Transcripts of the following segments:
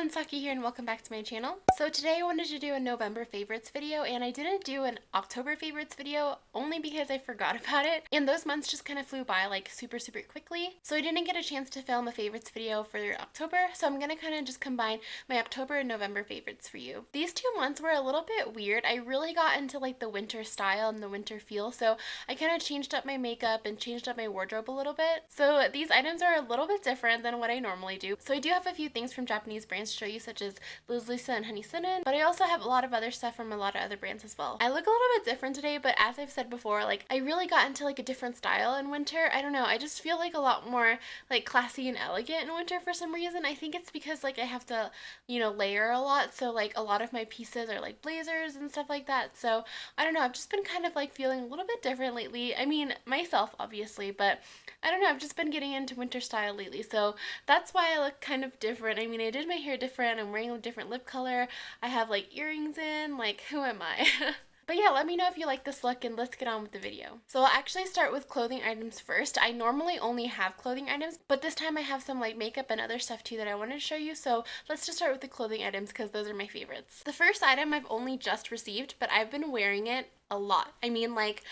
everyone, Saki here and welcome back to my channel. So today I wanted to do a November favorites video, and I didn't do an October favorites video only because I forgot about it, and those months just kind of flew by like super quickly, so I didn't get a chance to film a favorites video for October, so I'm gonna kind of just combine my October and November favorites for you. These 2 months were a little bit weird. I really got into like the winter style and the winter feel, so I kind of changed up my makeup and changed up my wardrobe a little bit. So these items are a little bit different than what I normally do. So I do have a few things from Japanese brands to show you, such as Liz Lisa and Honey Cinnamon, but I also have a lot of other stuff from a lot of other brands as well. I look a little bit different today, but as I've said before, like I really got into like a different style in winter. I don't know, I just feel like a lot more like classy and elegant in winter for some reason. I think it's because like I have to, you know, layer a lot, so like a lot of my pieces are like blazers and stuff like that. So I don't know, I've just been kind of like feeling a little bit different lately. I mean, myself obviously, but I don't know, I've just been getting into winter style lately, so that's why I look kind of different. I mean, I did my hair different, I'm wearing a different lip color, I have like earrings in, like who am I? But yeah, let me know if you like this look and let's get on with the video. So I'll actually start with clothing items first. I normally only have clothing items, but this time I have some like makeup and other stuff too that I wanted to show you. So let's just start with the clothing items because those are my favorites. The first item I've only just received, but I've been wearing it a lot. I mean, like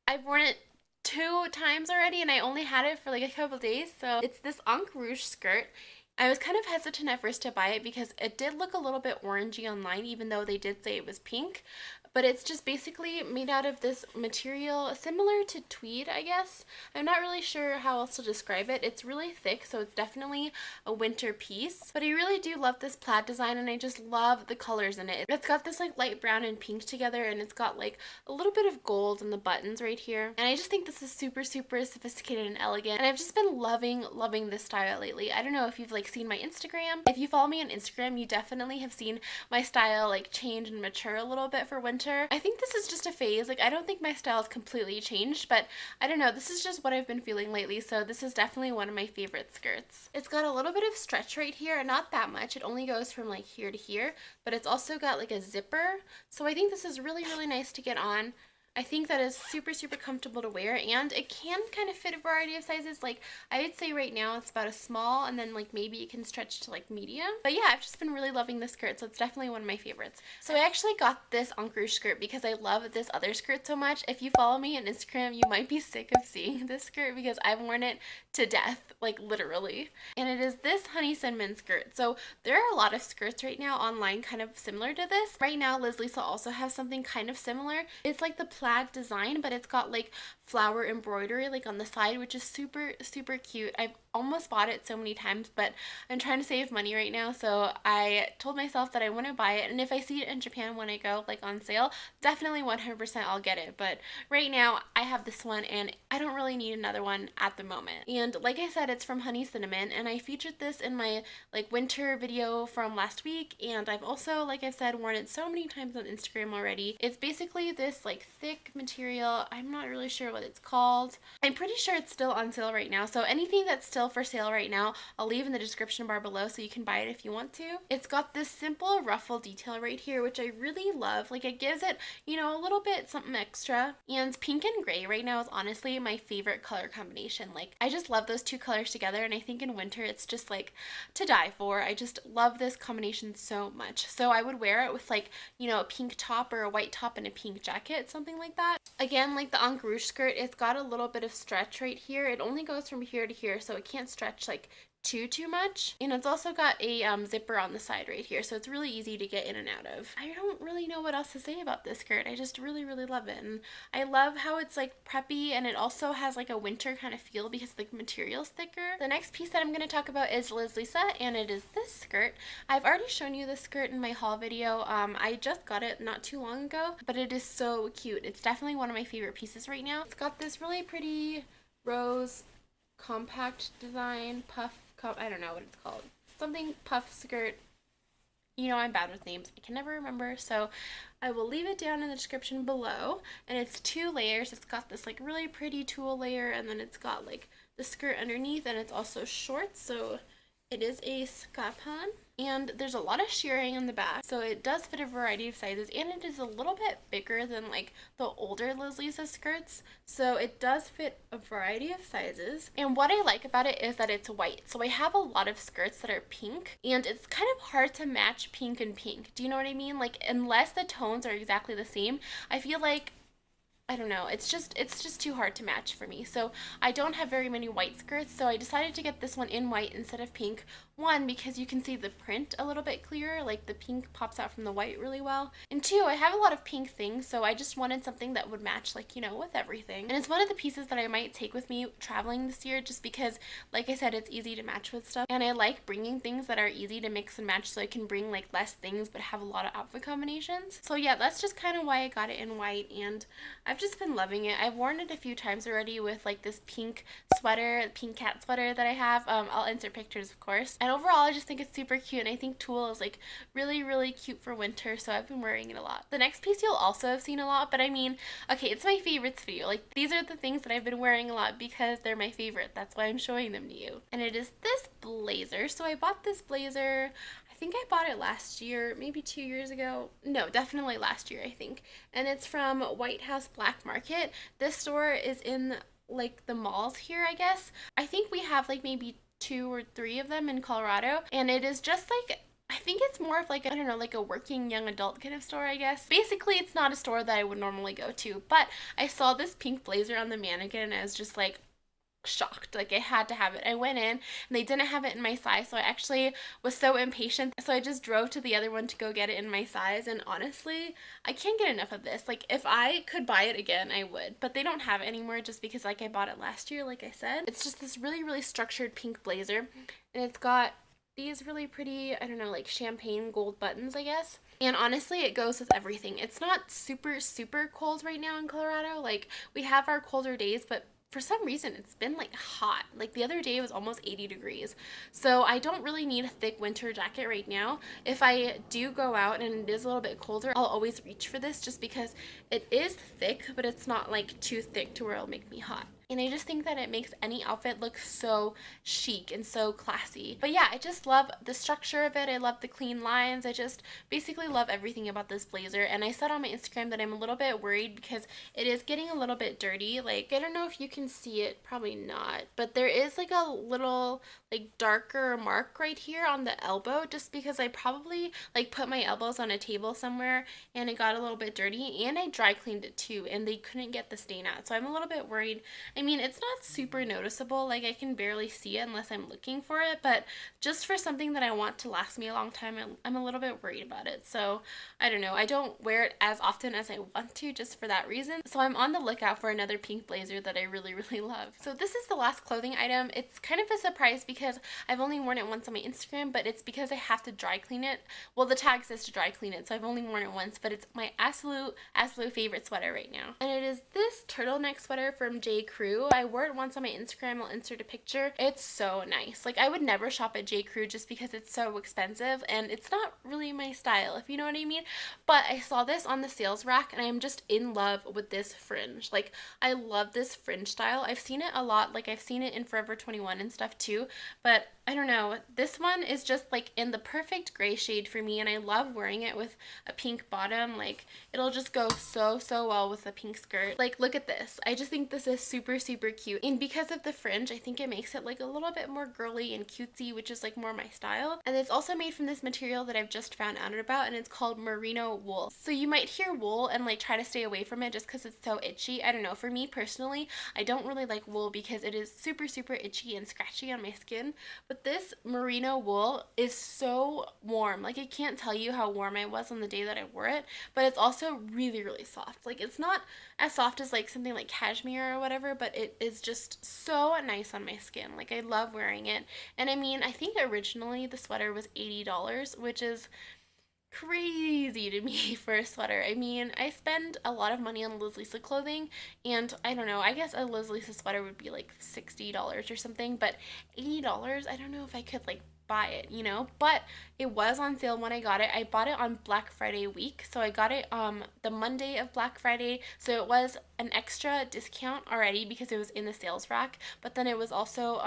I've worn it 2 times already and I only had it for like a couple days. So it's this Ank Rouge skirt. I was kind of hesitant at first to buy it because it did look a little bit orangey online, even though they did say it was pink. But it's just basically made out of this material similar to tweed, I guess. I'm not really sure how else to describe it. It's really thick, so it's definitely a winter piece. But I really do love this plaid design, and I just love the colors in it. It's got this like light brown and pink together, and it's got like a little bit of gold in the buttons right here. And I just think this is super sophisticated and elegant. And I've just been loving this style lately. I don't know if you've like seen my Instagram. If you follow me on Instagram, you definitely have seen my style like change and mature a little bit for winter. I think this is just a phase. Like I don't think my style has completely changed, but I don't know, this is just what I've been feeling lately, so this is definitely one of my favorite skirts. It's got a little bit of stretch right here, not that much. It only goes from like here to here, but it's also got like a zipper, so I think this is really nice to get on. I think that is super comfortable to wear, and it can kind of fit a variety of sizes. Like I would say right now it's about a small, and then like maybe it can stretch to like medium. But yeah, I've just been really loving this skirt, so it's definitely one of my favorites. So I actually got this Ank Rouge skirt because I love this other skirt so much. If you follow me on Instagram, you might be sick of seeing this skirt because I've worn it to death, like literally. And it is this Honey Cinnamon skirt. So there are a lot of skirts right now online kind of similar to this. Right now Liz Lisa also has something kind of similar. It's like the plaid design, but it's got like flower embroidery like on the side, which is super cute. I've almost bought it so many times, but I'm trying to save money right now, so I told myself that I want to buy it, and if I see it in Japan when I go like on sale, definitely 100% I'll get it. But right now I have this one and I don't really need another one at the moment. And like I said, it's from Honey Cinnamon, and I featured this in my like winter video from last week, and I've also, like I've said, worn it so many times on Instagram already. It's basically this like thick material. I'm not really sure what it's called. I'm pretty sure it's still on sale right now, so anything that's still for sale right now I'll leave in the description bar below so you can buy it if you want to. It's got this simple ruffle detail right here, which I really love. Like it gives it, you know, a little bit something extra. And pink and gray right now is honestly my favorite color combination. Like I just love those 2 colors together, and I think in winter it's just like to die for. I just love this combination so much. So I would wear it with like, you know, a pink top or a white top and a pink jacket, something like that. Again, like the Ank Rouge skirt, it's got a little bit of stretch right here. It only goes from here to here, so it can't stretch like too much, and it's also got a zipper on the side right here, so it's really easy to get in and out of. I don't really know what else to say about this skirt. I just really love it, and I love how it's like preppy, and it also has like a winter kind of feel because the material's thicker. The next piece that I'm going to talk about is Liz Lisa, and it is this skirt. I've already shown you this skirt in my haul video. I just got it not too long ago, but it is so cute. It's definitely one of my favorite pieces right now. It's got this really pretty rose compact design puff, I don't know what it's called, something puff skirt. You know, I'm bad with names, I can never remember, so I will leave it down in the description below. And it's 2 layers. It's got this like really pretty tulle layer, and then it's got like the skirt underneath, and it's also short, so It is a scarpon, and there's a lot of shearing on the back, so it does fit a variety of sizes, and it is a little bit bigger than like the older Liz Lisa skirts, so it does fit a variety of sizes. And what I like about it is that it's white, so I have a lot of skirts that are pink, and it's kind of hard to match pink and pink. Do you know what I mean? Like, unless the tones are exactly the same, I feel like, I don't know, it's just too hard to match for me. So I don't have very many white skirts, so I decided to get this one in white instead of pink. One, because you can see the print a little bit clearer, like the pink pops out from the white really well. And two, I have a lot of pink things, so I just wanted something that would match, like, you know, with everything. And it's one of the pieces that I might take with me traveling this year, just because, like I said, it's easy to match with stuff. And I like bringing things that are easy to mix and match, so I can bring like less things but have a lot of outfit combinations. So yeah, that's just kind of why I got it in white, and I've just been loving it. I've worn it a few times already with like this pink sweater, pink cat sweater that I have. I'll insert pictures, of course. And overall, I just think it's super cute, and I think tulle is like really, really cute for winter, so I've been wearing it a lot. The next piece you'll also have seen a lot, but I mean, okay, it's my favorites video. Like, these are the things that I've been wearing a lot because they're my favorite. That's why I'm showing them to you. And it is this blazer. So I bought this blazer, I think I bought it last year, maybe 2 years ago. No, definitely last year, I think. And it's from White House Black Market. This store is in like the malls here, I guess. I think we have like maybe 2 or 3 of them in Colorado, and it is just like, I think it's more of like, I don't know, like a working young adult kind of store, I guess. Basically, it's not a store that I would normally go to, but I saw this pink blazer on the mannequin, and I was just like shocked. Like, I had to have it. I went in and they didn't have it in my size, so I actually was so impatient, so I just drove to the other one to go get it in my size. And honestly, I can't get enough of this. Like, if I could buy it again, I would, but they don't have it anymore just because, like, I bought it last year, like I said. It's just this really, really structured pink blazer, and it's got these really pretty, I don't know, like champagne gold buttons, I guess. And honestly, it goes with everything. It's not super, super cold right now in Colorado. Like, we have our colder days, but for some reason it's been like hot. Like, the other day it was almost 80 degrees. So I don't really need a thick winter jacket right now. If I do go out and it is a little bit colder, I'll always reach for this just because it is thick, but it's not like too thick to where it'll make me hot. And I just think that it makes any outfit look so chic and so classy. But yeah, I just love the structure of it. I love the clean lines. I just basically love everything about this blazer. And I said on my Instagram that I'm a little bit worried because it is getting a little bit dirty. Like, I don't know if you can see it, probably not, but there is like a little like darker mark right here on the elbow, just because I probably like put my elbows on a table somewhere and it got a little bit dirty, and I dry cleaned it too and they couldn't get the stain out. So I'm a little bit worried. I mean, it's not super noticeable, like I can barely see it unless I'm looking for it, but just for something that I want to last me a long time, I'm a little bit worried about it. So I don't know, I don't wear it as often as I want to just for that reason. So I'm on the lookout for another pink blazer that I really, really love. So this is the last clothing item. It's kind of a surprise because I've only worn it once on my Instagram, but it's because I have to dry clean it. Well, the tag says to dry clean it, so I've only worn it once, but it's my absolute favorite sweater right now. And it is this turtleneck sweater from J. Crew. I wore it once on my Instagram. I'll insert a picture. It's so nice. Like, I would never shop at J. Crew just because it's so expensive and it's not really my style, if you know what I mean. But I saw this on the sales rack and I'm just in love with this fringe. Like, I love this fringe style. I've seen it a lot. Like, I've seen it in Forever 21 and stuff too, but I don't know, this one is just like in the perfect gray shade for me, and I love wearing it with a pink bottom. Like, it'll just go so well with a pink skirt. Like, look at this. I just think this is super cute, and because of the fringe, I think it makes it like a little bit more girly and cutesy, which is like more my style. And it's also made from this material that I've just found out about, and it's called merino wool. So you might hear wool and like try to stay away from it just because it's so itchy. I don't know, for me personally, I don't really like wool because it is super itchy and scratchy on my skin. But this merino wool is so warm. Like, I can't tell you how warm I was on the day that I wore it, but it's also really soft. Like, it's not as soft as like something like cashmere or whatever, but it is just so nice on my skin. Like, I love wearing it. And I mean, I think originally the sweater was $80, which is crazy to me for a sweater. I mean, I spend a lot of money on Liz Lisa clothing, and I don't know, I guess a Liz Lisa sweater would be like $60 or something, but $80, I don't know if I could like buy it, you know, but it was on sale when I got it. I bought it on Black Friday week, so I got it the Monday of Black Friday, so it was an extra discount already because it was in the sales rack, but then it was also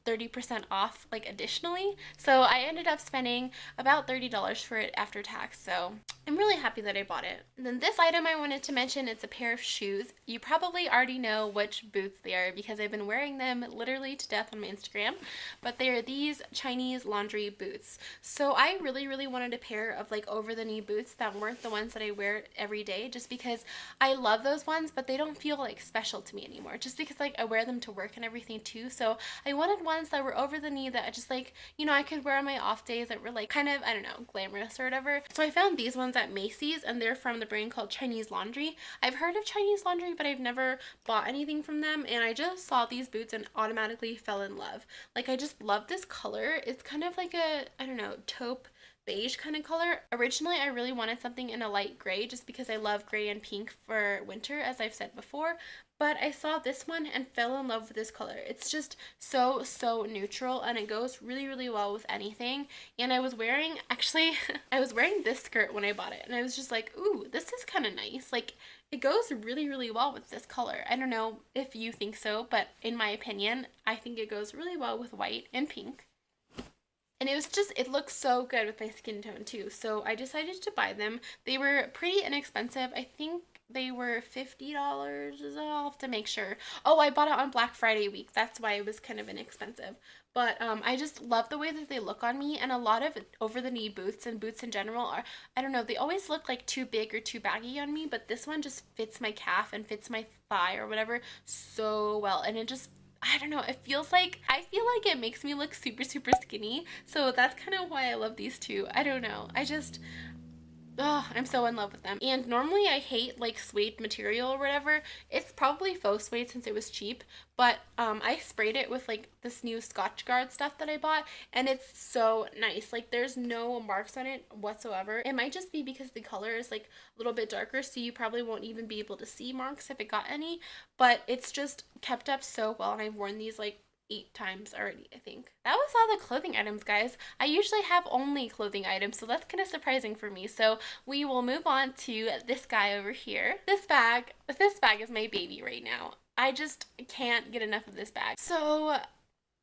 30% off like additionally, so I ended up spending about $30 for it after tax, so I'm really happy that I bought it. And then this item I wanted to mention, it's a pair of shoes. You probably already know which boots they are because I've been wearing them literally to death on my Instagram, but they are these Chinese laundry boots. So I really wanted a pair of like over the knee boots that weren't the ones that I wear every day, just because I love those ones, but they don't feel like special to me anymore, just because like I wear them to work and everything too. So I wanted ones that were over the knee that I just like, you know, I could wear on my off days that were like kind of, I don't know, glamorous or whatever. So I found these ones at Macy's, and they're from the brand called Chinese Laundry. I've heard of Chinese Laundry, but I've never bought anything from them, and I just saw these boots and automatically fell in love. Like, I just love this color. It's kind of like a, I don't know, taupe beige kind of color. Originally, I really wanted something in a light gray just because I love gray and pink for winter, as I've said before, but I saw this one and fell in love with this color. It's just so neutral, and it goes really well with anything. And I was wearing, actually, I was wearing this skirt when I bought it, and I was just like, ooh, this is kind of nice. Like, it goes really well with this color. I don't know if you think so, but in my opinion, I think it goes really well with white and pink. And it was just, it looks so good with my skin tone too. So I decided to buy them. They were pretty inexpensive. I think they were $50. I'll have to make sure. Oh, I bought it on Black Friday week. That's why it was kind of inexpensive. But I just love the way that they look on me, and a lot of over-the-knee boots and boots in general are, I don't know, they always look like too big or too baggy on me, but this one just fits my calf and fits my thigh or whatever so well, and it just, I don't know, it feels like, I feel like it makes me look super skinny, so that's kind of why I love these two. I don't know, I just, oh, I'm so in love with them. And normally I hate like suede material or whatever. It's probably faux suede since it was cheap, but I sprayed it with like this new Scotch Guard stuff that I bought, and it's so nice. Like, there's no marks on it whatsoever. It might just be because the color is like a little bit darker, so you probably won't even be able to see marks if it got any, but it's just kept up so well, and I've worn these like 8 times already, I think. That was all the clothing items, guys. I usually have only clothing items, so that's kind of surprising for me. So we will move on to this guy over here. This bag is my baby right now. I just can't get enough of this bag. So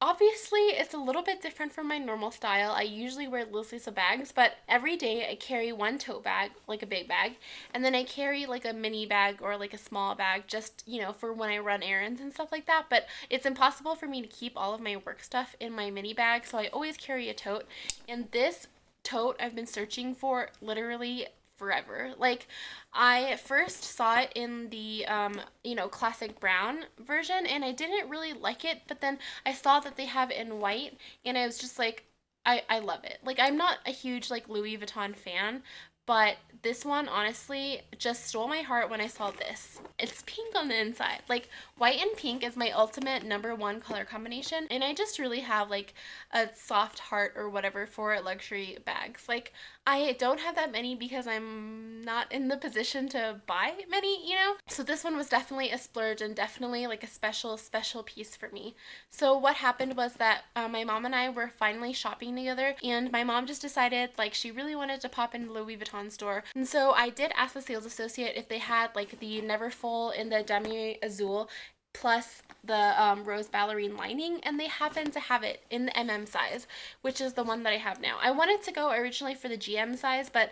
obviously, it's a little bit different from my normal style. I usually wear loose bags, but every day I carry one tote bag, like a big bag, and then I carry like a mini bag or like a small bag just, you know, for when I run errands and stuff like that. But it's impossible for me to keep all of my work stuff in my mini bag, so I always carry a tote. And this tote I've been searching for literally forever. Like, I first saw it in the you know, classic brown version, and I didn't really like it, but then I saw that they have it in white, and I was just like, I love it. Like, I'm not a huge like Louis Vuitton fan, but this one honestly just stole my heart when I saw this. It's pink on the inside. Like, white and pink is my ultimate #1 color combination, and I just really have like a soft heart or whatever for luxury bags. Like, I don't have that many because I'm not in the position to buy many, you know? So this one was definitely a splurge and definitely like a special piece for me. So what happened was that my mom and I were finally shopping together, and my mom just decided like she really wanted to pop into the Louis Vuitton store. And so I did ask the sales associate if they had like the Neverfull in the Damier Azur plus the rose ballerine lining, and they happen to have it in the MM size, which is the one that I have now. I wanted to go originally for the GM size, but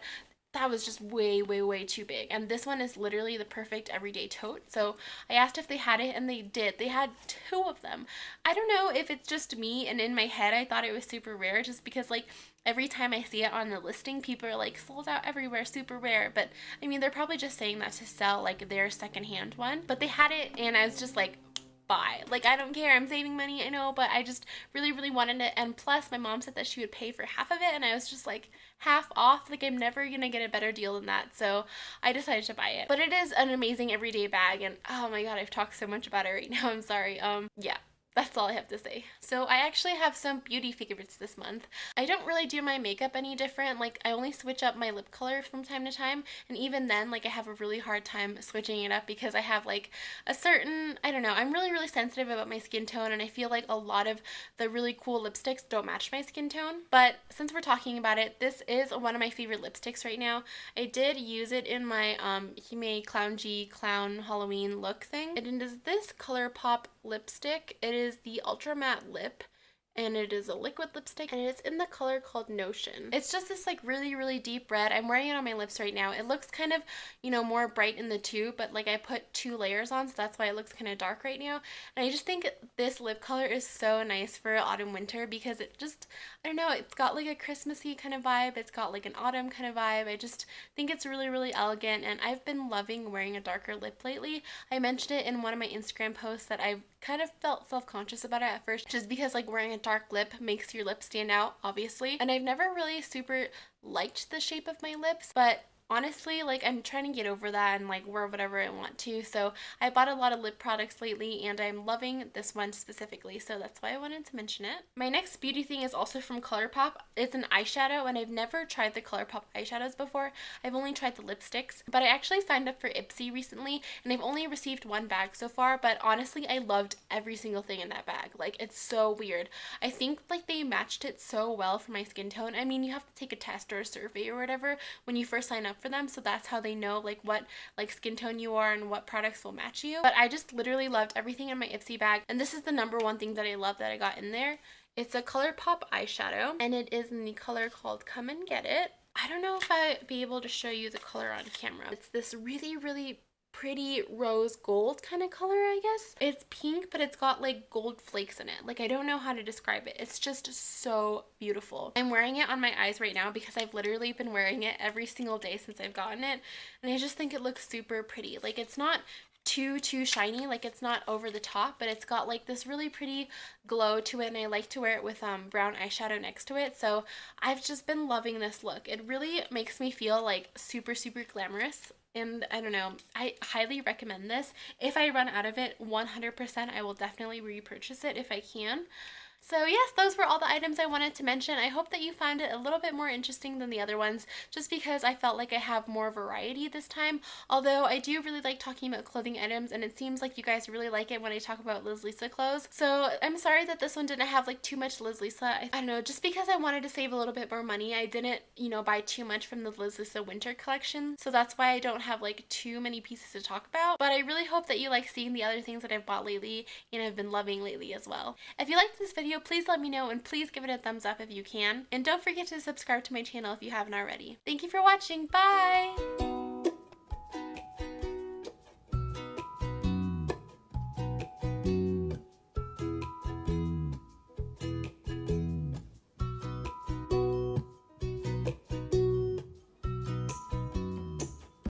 that was just way too big, and this one is literally the perfect everyday tote. So I asked if they had it, and they did. They had 2 of them. I don't know if it's just me, and in my head I thought it was super rare just because like every time I see it on the listing, people are like, sold out everywhere, super rare. But I mean, they're probably just saying that to sell like their secondhand one, but they had it, and I was just like, buy. Like, I don't care, I'm saving money, I know, but I just really wanted it. And plus my mom said that she would pay for half of it, and I was just like, half off? Like, I'm never gonna get a better deal than that, so I decided to buy it. But it is an amazing everyday bag, and oh my god, I've talked so much about it right now, I'm sorry. Yeah, That's all I have to say. So I actually have some beauty favorites this month. I don't really do my makeup any different. Like, I only switch up my lip color from time to time, and even then, like, I have a really hard time switching it up because I have like a certain, I don't know, I'm really sensitive about my skin tone, and I feel like a lot of the really cool lipsticks don't match my skin tone. But since we're talking about it, this is one of my favorite lipsticks right now. I did use it in my Hime Clown G Clown Halloween look thing. It is this Colourpop lipstick. It is the Ultra Matte Lip, and it is a liquid lipstick, and it's in the color called Notion. It's just this like really deep red. I'm wearing it on my lips right now. It looks kind of, you know, more bright in the tube, but like I put 2 layers on, so that's why it looks kind of dark right now. And I just think this lip color is so nice for autumn winter because it just, I don't know, it's got like a Christmassy kind of vibe. It's got like an autumn kind of vibe. I just think it's really elegant, and I've been loving wearing a darker lip lately. I mentioned it in one of my Instagram posts that I kind of felt self-conscious about it at first, just because like wearing a dark lip makes your lips stand out, obviously. And I've never really super liked the shape of my lips, but honestly, like, I'm trying to get over that and like wear whatever I want to. So I bought a lot of lip products lately, and I'm loving this one specifically, so that's why I wanted to mention it. My next beauty thing is also from Colourpop. It's an eyeshadow, and I've never tried the Colourpop eyeshadows before. I've only tried the lipsticks, but I actually signed up for IPSY recently, and I've only received 1 bag so far, but honestly, I loved every single thing in that bag. Like, it's so weird. I think like they matched it so well for my skin tone. I mean, you have to take a test or a survey or whatever when you first sign up for them, so that's how they know like what like skin tone you are and what products will match you. But I just literally loved everything in my IPSY bag, and this is the #1 thing that I love that I got in there. It's a Colourpop eyeshadow, and it is in the color called Come and Get It. I don't know if I'd be able to show you the color on camera. It's this really pretty rose gold kind of color, I guess. It's pink, but it's got like gold flakes in it. Like, I don't know how to describe it. It's just so beautiful. I'm wearing it on my eyes right now because I've literally been wearing it every single day since I've gotten it, and I just think it looks super pretty. Like, it's not too shiny, like it's not over the top, but it's got like this really pretty glow to it, and I like to wear it with brown eyeshadow next to it. So I've just been loving this look. It really makes me feel like super glamorous, and I don't know, I highly recommend this. If I run out of it, 100% I will definitely repurchase it if I can. So yes, those were all the items I wanted to mention. I hope that you found it a little bit more interesting than the other ones, just because I felt like I have more variety this time. Although I do really like talking about clothing items, and it seems like you guys really like it when I talk about Liz Lisa clothes. So I'm sorry that this one didn't have like too much Liz Lisa. I don't know, just because I wanted to save a little bit more money, I didn't, you know, buy too much from the Liz Lisa winter collection. So that's why I don't have like too many pieces to talk about. But I really hope that you like seeing the other things that I've bought lately and I've been loving lately as well. If you liked this video, please let me know, and please give it a thumbs up if you can. And don't forget to subscribe to my channel if you haven't already. Thank you for watching. Bye!